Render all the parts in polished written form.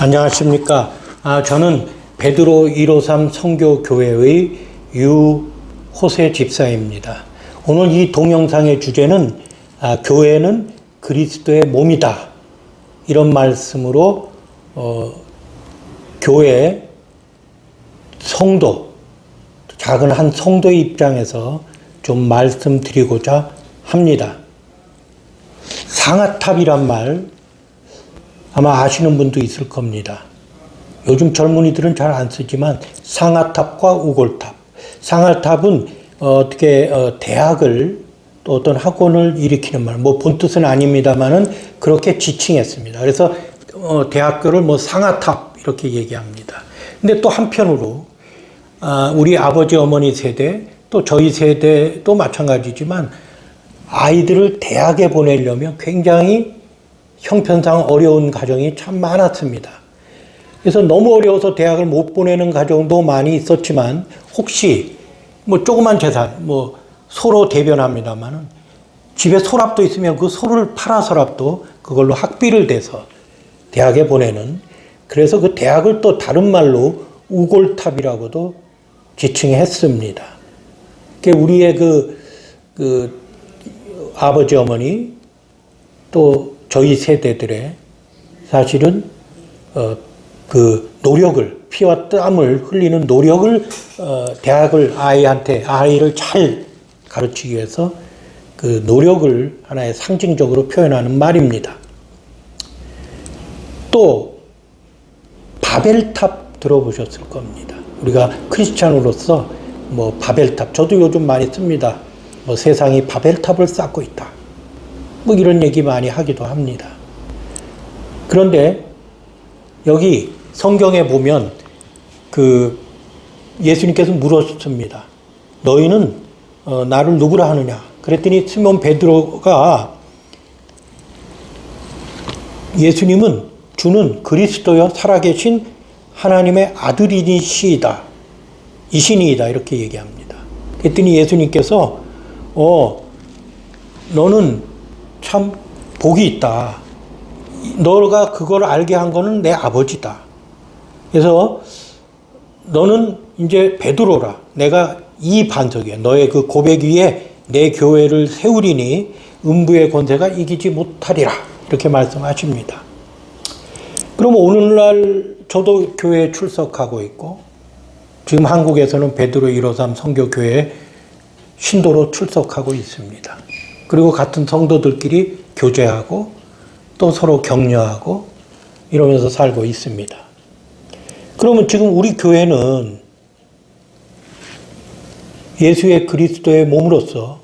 안녕하십니까. 저는 베드로 153 선교교회의 유호세 집사입니다. 오늘 이 동영상의 주제는 교회는 그리스도의 몸이다. 이런 말씀으로 교회 성도, 작은 한 성도의 입장에서 좀 말씀드리고자 합니다. 상아탑이란 말 아마 아시는 분도 있을 겁니다. 요즘 젊은이들은 잘 안 쓰지만 상아탑과 우골탑. 상아탑은 어떻게 대학을 또 어떤 학원을 일으키는 말, 뭐 본뜻은 아닙니다만은 그렇게 지칭했습니다. 그래서 대학교를 뭐 상아탑 이렇게 얘기합니다. 근데 또 한편으로 우리 아버지 어머니 세대 또 저희 세대도 마찬가지지만 아이들을 대학에 보내려면 굉장히 형편상 어려운 가정이 참 많았습니다. 그래서 너무 어려워서 대학을 못 보내는 가정도 많이 있었지만 혹시 뭐 조그만 재산, 뭐 소로 대변합니다만은 집에 소랍도 있으면 그 소를 팔아서라도 그걸로 학비를 대서 대학에 보내는, 그래서 그 대학을 또 다른 말로 우골탑이라고도 지칭했습니다. 우리의 그 아버지 어머니 또 저희 세대들의 사실은 그 노력을, 피와 땀을 흘리는 노력을 대학을 아이를 잘 가르치기 위해서 그 노력을 하나의 상징적으로 표현하는 말입니다. 또 바벨탑 들어보셨을 겁니다. 우리가 크리스찬으로서 뭐 바벨탑, 저도 요즘 많이 씁니다. 뭐 세상이 바벨탑을 쌓고 있다. 뭐 이런 얘기 많이 하기도 합니다. 그런데 여기 성경에 보면 그 예수님께서 물었습니다. 너희는 나를 누구라 하느냐? 그랬더니 시몬 베드로가 예수님은 주는 그리스도여 살아계신 하나님의 아들이시이다. 이신이이다. 이렇게 얘기합니다. 그랬더니 예수님께서 너는 참 복이 있다. 너가 그걸 알게 한 거는 내 아버지다. 그래서 너는 이제 베드로라. 내가 이 반석에 너의 그 고백 위에 내 교회를 세우리니 음부의 권세가 이기지 못하리라. 이렇게 말씀하십니다. 그럼 오늘날 저도 교회에 출석하고 있고 지금 한국에서는 베드로 153 선교교회에 신도로 출석하고 있습니다. 그리고 같은 성도들끼리 교제하고 또 서로 격려하고 이러면서 살고 있습니다. 그러면 지금 우리 교회는 예수 그리스도의 몸으로서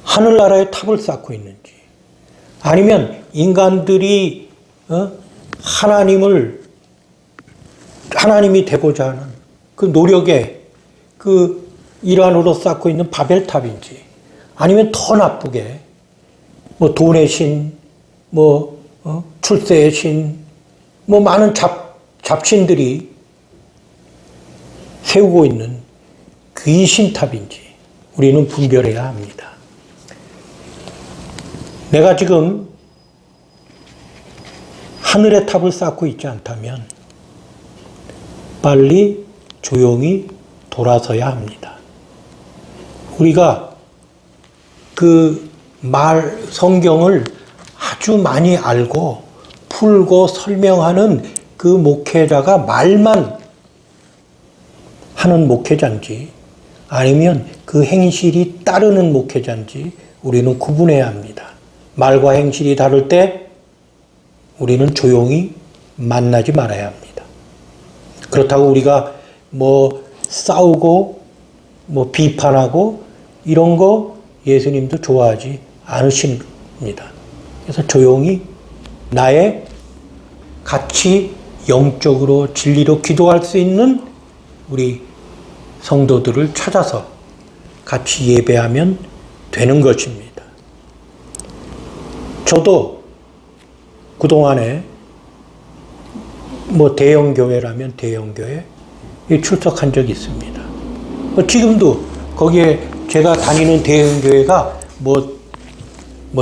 하늘나라의 탑을 쌓고 있는지, 아니면 인간들이 하나님이 되고자 하는 그 노력의 그 일환으로 쌓고 있는 바벨탑인지, 아니면 더 나쁘게 뭐 돈의 신, 뭐 출세의 신, 뭐 많은 잡신들이 세우고 있는 귀신탑인지 우리는 분별해야 합니다. 내가 지금 하늘의 탑을 쌓고 있지 않다면 빨리 조용히 돌아서야 합니다. 우리가 그 성경을 아주 많이 알고 풀고 설명하는 그 목회자가 말만 하는 목회자인지 아니면 그 행실이 따르는 목회자인지 우리는 구분해야 합니다. 말과 행실이 다를 때 우리는 조용히 만나지 말아야 합니다. 그렇다고 우리가 뭐 싸우고 뭐 비판하고 이런 거 예수님도 좋아하지 않으십니다. 그래서 조용히 나의 같이 영적으로 진리로 기도할 수 있는 우리 성도들을 찾아서 같이 예배하면 되는 것입니다. 저도 그동안에 뭐 대형교회라면 대형교회에 출석한 적이 있습니다. 지금도 거기에 제가 다니는 대형교회가 뭐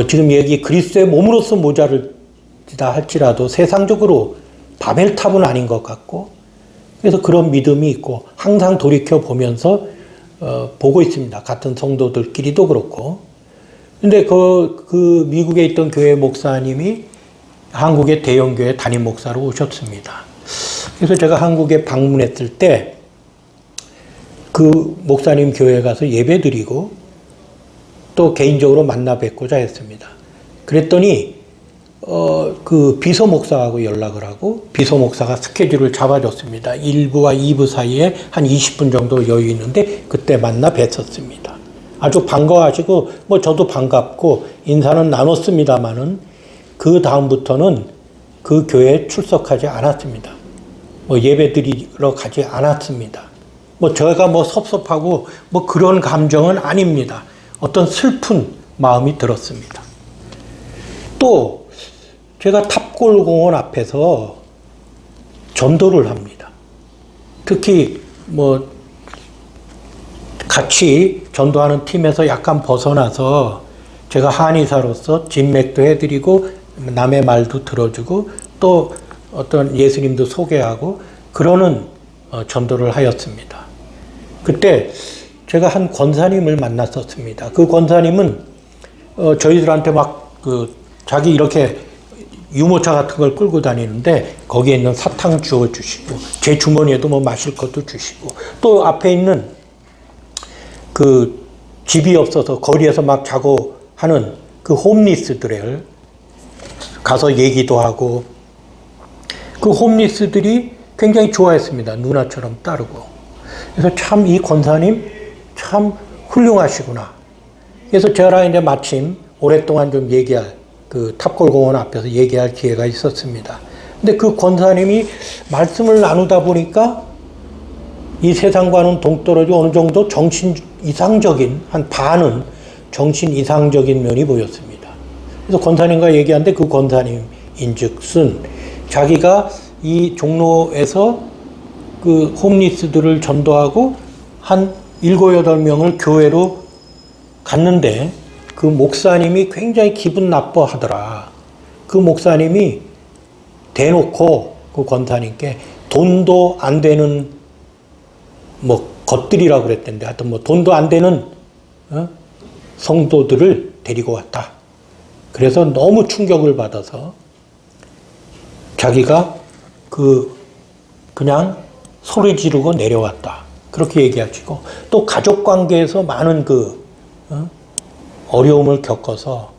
지금 얘기 그리스도의 몸으로서 모자를 할지라도 세상적으로 바벨탑은 아닌 것 같고, 그래서 그런 믿음이 있고 항상 돌이켜 보면서 보고 있습니다. 같은 성도들끼리도 그렇고. 근데 그 미국에 있던 교회 목사님이 한국의 대형교회 담임 목사로 오셨습니다. 그래서 제가 한국에 방문했을 때 그 목사님 교회에 가서 예배 드리고 또 개인적으로 만나 뵙고자 했습니다. 그랬더니 그 비서 목사하고 연락을 하고 비서 목사가 스케줄을 잡아줬습니다. 1부와 2부 사이에 한 20분 정도 여유 있는데 그때 만나 뵀었습니다. 아주 반가워하시고 뭐 저도 반갑고 인사는 나눴습니다마는 그 다음부터는 그 교회에 출석하지 않았습니다. 뭐 예배 드리러 가지 않았습니다. 뭐 제가 뭐 섭섭하고 뭐 그런 감정은 아닙니다. 어떤 슬픈 마음이 들었습니다. 또 제가 탑골공원 앞에서 전도를 합니다. 특히 뭐 같이 전도하는 팀에서 약간 벗어나서 제가 한의사로서 진맥도 해드리고 남의 말도 들어주고 또 어떤 예수님도 소개하고 그러는 전도를 하였습니다. 그때 제가 한 권사님을 만났었습니다. 그 권사님은 저희들한테 막 자기 이렇게 유모차 같은 걸 끌고 다니는데 거기에 있는 사탕 주워 주시고 제 주머니에도 뭐 마실 것도 주시고 또 앞에 있는 그 집이 없어서 거리에서 막 자고 하는 그 홈리스들을 가서 얘기도 하고 그 홈리스들이 굉장히 좋아했습니다. 누나처럼 따르고. 그래서 참 이 권사님 참 훌륭하시구나. 그래서 제가 이제 마침 오랫동안 좀 얘기할 그 탑골공원 앞에서 얘기할 기회가 있었습니다. 근데 그 권사님이 말씀을 나누다 보니까 이 세상과는 동떨어져 어느 정도 정신 이상적인 한 반은 정신 이상적인 면이 보였습니다. 그래서 권사님과 얘기하는데 그 권사님인즉슨 자기가 이 종로에서 그 홈리스들을 전도하고 한 7, 8명을 교회로 갔는데 그 목사님이 굉장히 기분 나빠하더라. 그 목사님이 대놓고 그 권사님께 돈도 안 되는 뭐 것들이라고 그랬던데 하여튼 뭐 돈도 안 되는 성도들을 데리고 왔다. 그래서 너무 충격을 받아서 자기가 그냥 소리 지르고 내려왔다. 그렇게 얘기하시고 또 가족 관계에서 많은 어려움을 겪어서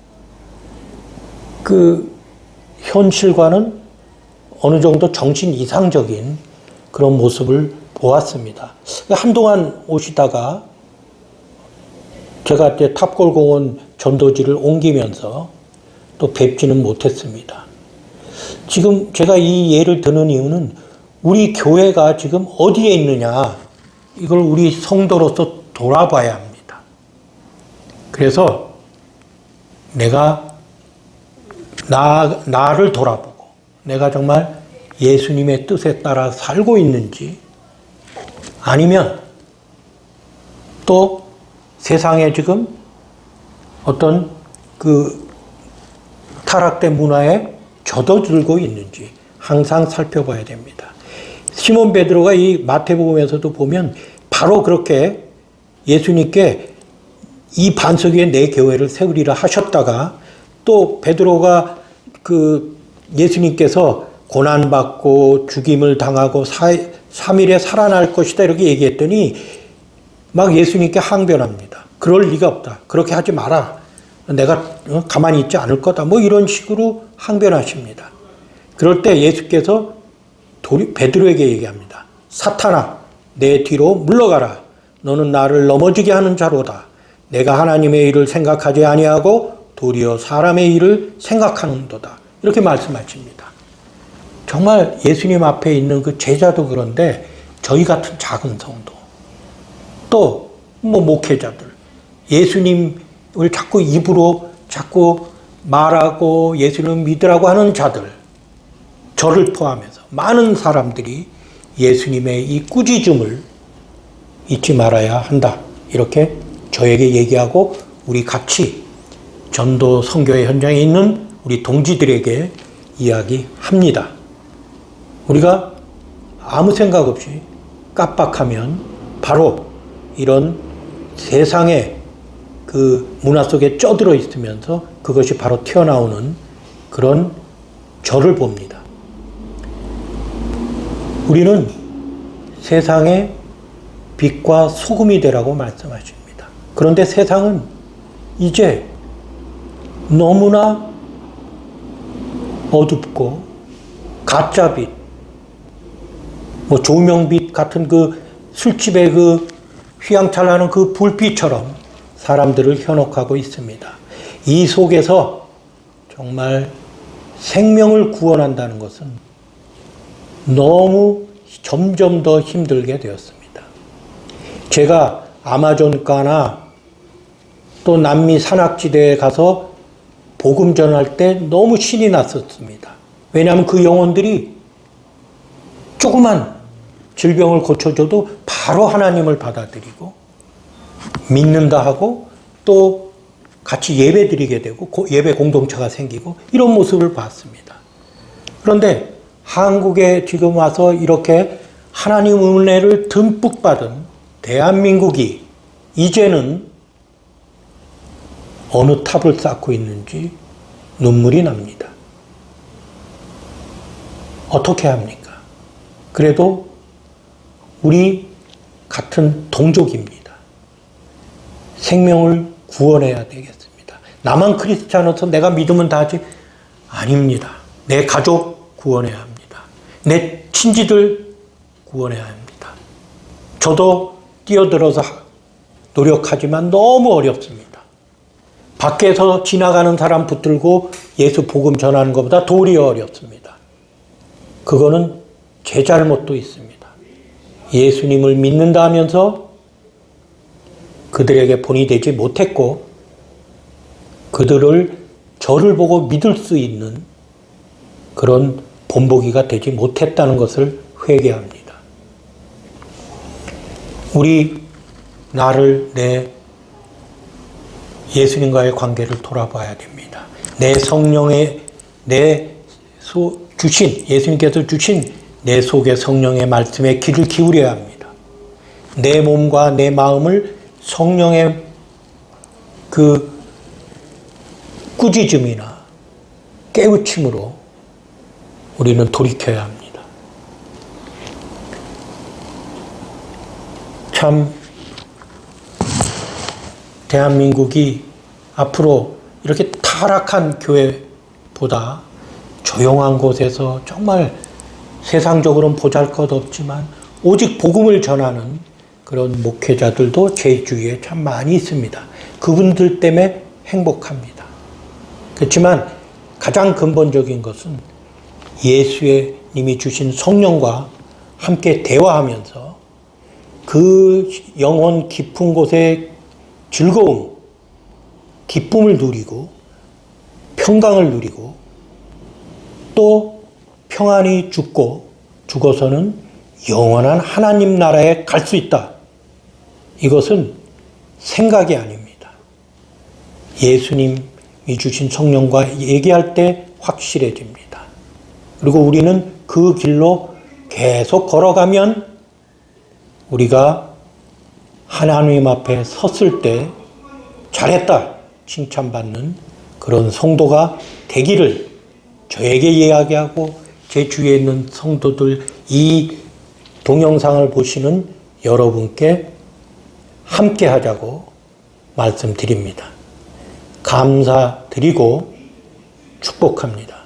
그 현실과는 어느 정도 정신 이상적인 그런 모습을 보았습니다. 한동안 오시다가 제가 이제 탑골공원 전도지를 옮기면서 또 뵙지는 못했습니다. 지금 제가 이 예를 드는 이유는 우리 교회가 지금 어디에 있느냐 이걸 우리 성도로서 돌아봐야 합니다. 그래서 내가 나를 돌아보고 내가 정말 예수님의 뜻에 따라 살고 있는지 아니면 또 세상에 지금 어떤 그 타락된 문화에 젖어들고 있는지 항상 살펴봐야 됩니다. 시몬 베드로가 이 마태복음에서도 보면 바로 그렇게 예수님께 이 반석 위에 내 교회를 세우리라 하셨다가 또 베드로가 예수님께서 고난받고 죽임을 당하고 3일에 살아날 것이다 이렇게 얘기했더니 막 예수님께 항변합니다. 그럴 리가 없다. 그렇게 하지 마라. 내가 가만히 있지 않을 거다. 뭐 이런 식으로 항변하십니다. 그럴 때 예수께서 베드로에게 얘기합니다. 사탄아, 내 뒤로 물러가라. 너는 나를 넘어지게 하는 자로다. 내가 하나님의 일을 생각하지 아니하고 도리어 사람의 일을 생각하는도다. 이렇게 말씀하십니다. 정말 예수님 앞에 있는 그 제자도 그런데 저희 같은 작은 성도 또 뭐 목회자들 예수님을 자꾸 입으로 자꾸 말하고 예수님을 믿으라고 하는 자들 저를 포함해서 많은 사람들이 예수님의 이 꾸짖음을 잊지 말아야 한다. 이렇게 저에게 얘기하고 우리 같이 전도 선교의 현장에 있는 우리 동지들에게 이야기합니다. 우리가 아무 생각 없이 깜빡하면 바로 이런 세상의 그 문화 속에 쩌들어 있으면서 그것이 바로 튀어나오는 그런 저를 봅니다. 우리는 세상의 빛과 소금이 되라고 말씀하십니다. 그런데 세상은 이제 너무나 어둡고 가짜빛, 조명빛 같은 그 술집의 그 휘황찬란한 그 불빛처럼 사람들을 현혹하고 있습니다. 이 속에서 정말 생명을 구원한다는 것은 너무 점점 더 힘들게 되었습니다. 제가 아마존가나 또 남미 산악지대에 가서 복음 전할 때 너무 신이 났었습니다. 왜냐하면 그 영혼들이 조그만 질병을 고쳐줘도 바로 하나님을 받아들이고 믿는다 하고 또 같이 예배 드리게 되고 예배 공동체가 생기고 이런 모습을 봤습니다. 그런데 한국에 지금 와서 이렇게 하나님 은혜를 듬뿍 받은 대한민국이 이제는 어느 탑을 쌓고 있는지 눈물이 납니다. 어떻게 합니까? 그래도 우리 같은 동족입니다. 생명을 구원해야 되겠습니다. 나만 크리스찬으로서 내가 믿으면 다 하지? 아닙니다. 내 가족 구원해야 합니다. 내 친지들 구원해야 합니다. 저도 뛰어들어서 노력하지만 너무 어렵습니다. 밖에서 지나가는 사람 붙들고 예수 복음 전하는 것보다 도리어 어렵습니다. 그거는 제 잘못도 있습니다. 예수님을 믿는다 하면서 그들에게 본이 되지 못했고 그들을 저를 보고 믿을 수 있는 그런 본보기가 되지 못했다는 것을 회개합니다. 우리 나를 내 예수님과의 관계를 돌아봐야 됩니다. 내 성령의 주신 예수님께서 주신 내 속의 성령의 말씀에 귀를 기울여야 합니다. 내 몸과 내 마음을 성령의 그 꾸짖음이나 깨우침으로 우리는 돌이켜야 합니다. 참 대한민국이 앞으로 이렇게 타락한 교회보다 조용한 곳에서 정말 세상적으로는 보잘것없지만 오직 복음을 전하는 그런 목회자들도 제 주위에 참 많이 있습니다. 그분들 때문에 행복합니다. 그렇지만 가장 근본적인 것은 예수님이 주신 성령과 함께 대화하면서 그 영혼 깊은 곳에 즐거움, 기쁨을 누리고 평강을 누리고 또 평안히 죽어서는 영원한 하나님 나라에 갈 수 있다. 이것은 생각이 아닙니다. 예수님이 주신 성령과 얘기할 때 확실해집니다. 그리고 우리는 그 길로 계속 걸어가면 우리가 하나님 앞에 섰을 때 잘했다 칭찬받는 그런 성도가 되기를 저에게 이야기하고 제 주위에 있는 성도들 이 동영상을 보시는 여러분께 함께 하자고 말씀드립니다. 감사드리고 축복합니다.